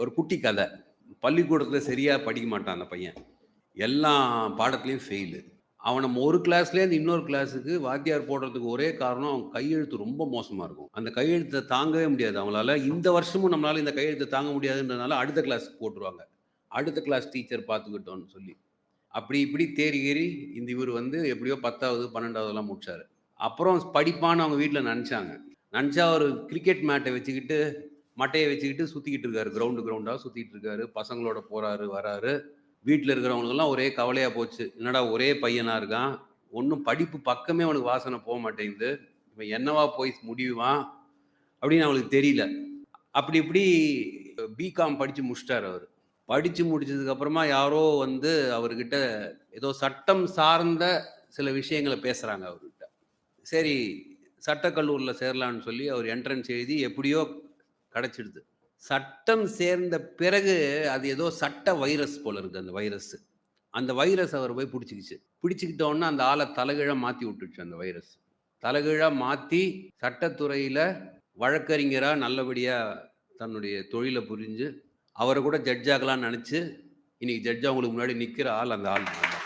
ஒரு குட்டி கதை. பள்ளிக்கூடத்துல சரியா படிக்க மாட்டான் அந்த பையன். எல்லா பாடத்திலயும் ஃபெயிலு. அவன ஒரு கிளாஸ்லேருந்து இன்னொரு கிளாஸுக்கு வாத்தியார் போடுறதுக்கு ஒரே காரணம், அவன் கையெழுத்து ரொம்ப மோசமா இருக்கும். அந்த கையெழுத்த தாங்கவே முடியாது அவங்களால. இந்த வருஷமும் நம்மளால இந்த கையெழுத்த தாங்க முடியாதுன்றதுனால அடுத்த கிளாஸ்க்கு போட்டுருவாங்க. அடுத்த கிளாஸ் டீச்சர் பார்த்துக்கட்டும்னு சொல்லி. அப்படி இப்படி தேறி ஏறி இந்த இவரு வந்து எப்படியோ 10வது, 12வதுலாம் முடிச்சாரு. அப்புறம் படிப்பான்னு அவங்க வீட்ல நெனச்சாங்க. நெனச்சா அவரு கிரிக்கெட் மேட்ட வச்சுக்கிட்டு, மட்டைய வச்சுக்கிட்டு சுத்திக்கிட்டு இருக்காரு. கிரவுண்டா சுத்திட்டு இருக்காரு. பசங்களோட போறாரு, வராரு. வீட்ல இருக்கிறவங்களுக்கெல்லாம் ஒரே கவலையா போச்சு. என்னடா ஒரே பையனா இருக்கான். ஒண்ணும் படிப்பு பக்கமே அவனுக்கு வாசனை மாட்டேங்குது. இவன் என்னவா போய் முடிவான் அப்படின்னு அவளுக்கு தெரியல. அப்படி இப்படி பிகாம் படிச்சு முடிச்சுட்டாரு அவரு. படிச்சு முடிச்சதுக்கு அப்புறமா யாரோ வந்து அவர்கிட்ட ஏதோ சட்டம் சார்ந்த சில விஷயங்கள பேசுறாங்க அவர்கிட்ட. சரி, சட்டக்கல்லூரில சேரலான்னு சொல்லி அவர் என்ட்ரன்ஸ் எழுதி எப்படியோ கிடைச்சிடுது. சட்டம் சேர்ந்த பிறகு அது ஏதோ சட்ட வைரஸ் போல இருக்கு அந்த வைரஸ். அந்த வைரஸ் அவர போய் புடிச்சுக்கிச்சு. பிடிச்சுக்கிட்டோன அந்த ஆள தலைகீழா மாத்தி விட்டுருச்சு அந்த வைரஸ். தலைகீழா மாத்தி சட்டத்துறையில வழக்கறிஞரா நல்லபடியா தன்னுடைய தொழில புரிஞ்சு, அவர கூட ஜட்ஜ் ஆகலான்னு நெனச்சு, இன்னைக்கு ஜட்ஜா உங்களுக்கு முன்னாடி நிக்கிற ஆள் அந்த ஆள் தான்.